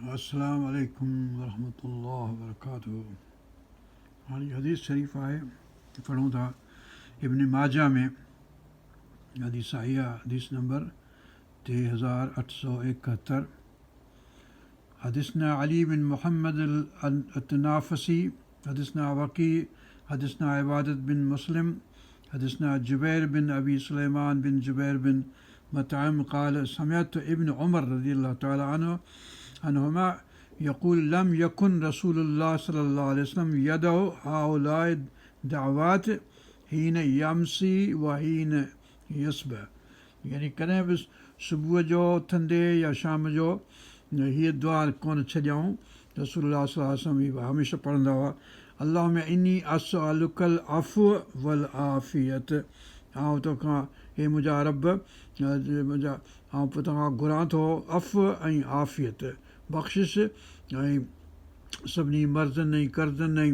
अस्सलामु अलैकुम वरहमतुल्लाहि वबरकातुहू। हाणे हदीस शरीफ़ आहे, पढ़ूं था इब्न माजा में। हदीस आई आहे, हदीस नंबर 3871। हदीसना अली बिन मुहम्मद अल-अतनाफसी, हदीसना वकी, हदीसना इबादत बिन मुस्लिम, हदीसना जुबैर बिन अबी सुलैमान बिन जुबैर बिन मतअम क़ाल समिअतु इब्न उमर रज़ियल्लाहु तआला अन्हुमा यक़ूल लम यकुन रसूलुल्लाह सल्लल्लाहु अलैहि वसल्लम यदउ हाउलाए दावात हीन यमसी व हीन यसबह। यानी कॾहिं बि सुबुह जो उथंदे या शाम जो हीअ दुआ कोन छॾियऊं। रसूलुल्लाह सल्लल्लाहु अलैहि वसल्लम हीअ हमेशह पढ़ंदा हुआ, अल्लाहुम्मा इन्नी असअलुकल अफ़्व वल आफ़ियत। आउं तोखां, हे मुंहिंजा रब, आउं तोखां घुरां थो अफ़्व ऐं आफ़ियत, बख़्शिश ऐं सभिनी मर्ज़नि ऐं कर्ज़नि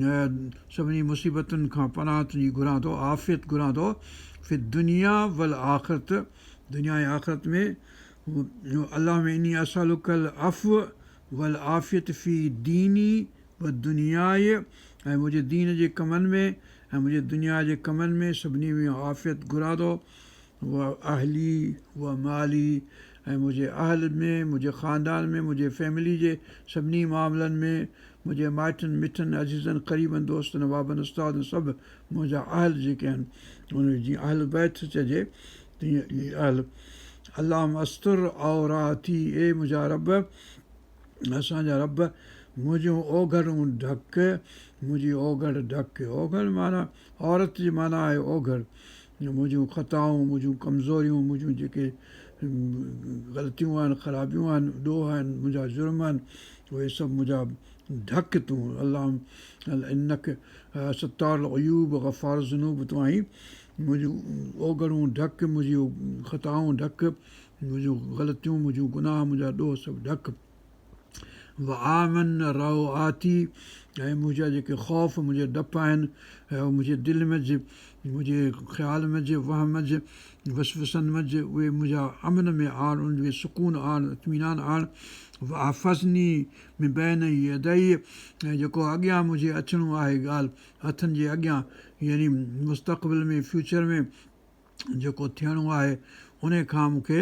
ऐं सभिनी मुसीबतुनि खां पनाह तुंहिंजी घुरां थो, आफ़ियत घुरां थो। फ़ि दुनिया वल आख़िरत, दुनिया ऐं आख़िरत में। अल्लाहुम्मा इन्नी असअलुकल अफ़्व वल आफ़ियत फ़ी दीनी व दुनियाय, ऐं मुंहिंजे दीन जे कमनि में ऐं मुंहिंजे दुनिया जे कमनि में सभिनी में आफ़ियत घुरां थो। व अहली व माली, ऐं मुंहिंजे अहल में, मुंहिंजे ख़ानदान में, मुंहिंजे फैमिली जे सभिनी मामलनि में, मुंहिंजे माइटनि मिटनि अज़ीज़नि क़रीबनि दोस्तनि वाबनि उस्तादनि सभु मुंहिंजा अहल जेके आहिनि, उन जीअं अहल बैत चइजे तीअं अहल। अल्लाहुम्मा अस्तुर औराती, ए मुंहिंजा रब, असांजा रब, मुंहिंजूं ओघड़ूं ढक, मुंहिंजी ओघड़ ढक। ओघड़ माना औरत जी माना आहे ओघड़। मुंहिंजूं ख़ताऊं, मुंहिंजूं कमज़ोरियूं, मुंहिंजूं जेके ग़लतियूं आहिनि, ख़राबियूं आहिनि, ॾोह आहिनि, मुंहिंजा जुर्म आहिनि, उहे सभु मुंहिंजा ढक तूं। अल्लाह इन्नक सत्तारुल उयूब ग़फ़ारु ज़ुनूब, तूं आहीं मुंहिंजूं ओघड़ूं ढक, मुंहिंजियूं ख़ताऊं ढक, मुंहिंजूं ग़लतियूं, मुंहिंजूं गुनाह, मुंहिंजा ॾोह सभु ढक। व आमन रओआती, ऐं मुंहिंजा जेके ख़ौफ़, मुंहिंजे डप आहिनि, मुंहिंजे दिलि मंझि, मुंहिंजे ख़्याल मंझि, वहम मंझि, वसवसनि मंझि, उहे मुंहिंजा अमन में आण, उनखे सुकून आण, इत्मीनान आण। व अहफ़ज़नी मिन बैन यदई, ऐं जेको अॻियां मुंहिंजे अचिणो आहे ॻाल्हि, हथनि जे अॻियां, यानी मुस्तक़बिल में, फ्यूचर में जेको थियणो आहे, उन खां मूंखे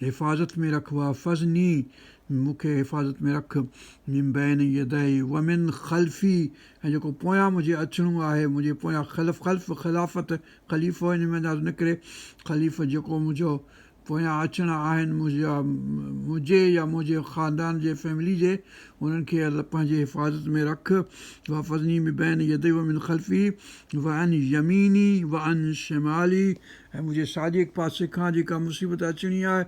हिफ़ाज़त में रख। वहफ़ज़नी, मूंखे हिफ़ाज़त में रख। मिन बैन यदई व मिन ख़ल्फ़ी, ऐं जेको पोयां मुंहिंजे अचिणो आहे, मुंहिंजे पोयां ख़ल्फ़ ख़िलाफ़त, ख़लीफ़ो हिन में न निकिरे, ख़लीफ़ जेको मुंहिंजो पोयां अचिणा आहिनि, मुंहिंजे या मुंहिंजे ख़ानदान जे फैमिली जे, उन्हनि खे पंहिंजे हिफ़ाज़त में रख। वहफ़ज़नी मिन बैन यदई व मिन ख़ल्फ़ी व अन यमीनी व अन शिमाली, ऐं मुंहिंजे साॼे पासे खां जेका मुसीबत अचिणी आहे,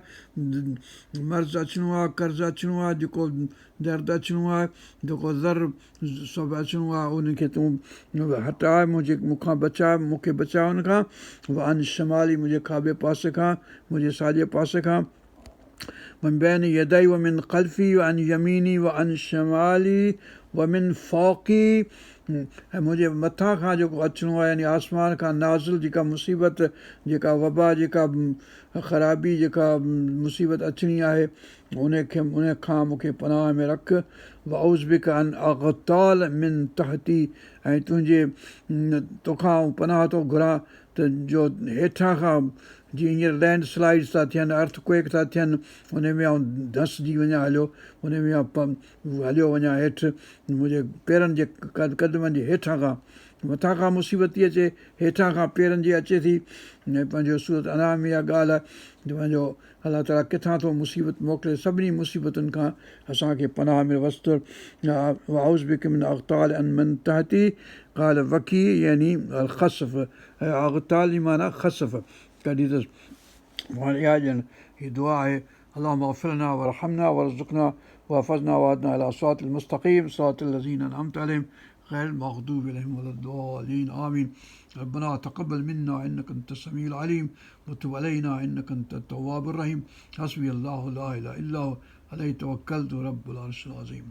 मर्ज़ अचिणो आहे, कर्ज़ु अचिणो आहे, जेको दर्द अचिणो आहे, जेको ज़र सभु अचिणो आहे, उनखे तूं हटाए, मूंखां बचाए, मूंखे बचाए उनखां। व अन शिमाली, मुंहिंजे खाॿे पासे खां, मुंहिंजे साॼे पासे खां। मिन बैन यदई व मिन ख़ल्फ़ी व अन यमीनी व अन शिमाली व मिन फ़ौक़ी, ऐं मुंहिंजे मथां खां जेको अचिणो आहे, यानी आसमान खां नाज़िल जेका मुसीबत, जेका वबा, जेका ख़राबी, जेका मुसीबत अचिणी आहे, उन खां मूंखे पनाह में रख। व औज़ु बिका अन अग़ताल मिन तहती, ऐं तोखां पनाह थो घुरां त जो हेठां खां, जीअं हींअर लैंड स्लाइड्स था थियनि, अर्थक्वेक था थियनि, उन में आउं धंसजी वञा हलियो, उन में हलियो वञा हेठि, मुंहिंजे पेरनि जे क़दमनि जे हेठां खां। मथां खां मुसीबत थी अचे, हेठां खां पेरनि जे अचे थी। ऐं पंहिंजो सूरत अनाम में इहा ॻाल्हि आहे त पंहिंजो अलाह ताला किथां थो मुसीबत मोकिले, सभिनी मुसीबतुनि खां असांखे पनाह में वस्तु। व औज़ु बिका मिन अग़ताल मिन तहती, क़ाल वकी यानी अल ख़सफ़, ऐं अग़ताल जी माना ख़सफ़ कढी अथसि। हाणे इहा ॼण हीअ दुआ आहे, अल्लाहुम्मा अग़फ़िर लना वरहमना वरज़ुक़ना वहफ़ज़ना वहदिना अला सिरातिल मुस्तक़ीम सिरातिल लज़ीना अनअमता अलैहिम ग़ैरिल मग़दूबि अलैहिम वलद्दालीन आमीन। रब्बना तक़ब्बल मिन्ना इन्नका अंतस समीउल अलीम व तुब अलैना इन्नका अंतत तव्वाबुर रहीम। हस्बी अल्लाहु ला इलाहा इल्ला हु अलैहि तवक्कलतु रब्बुल अर्शिल अज़ीम।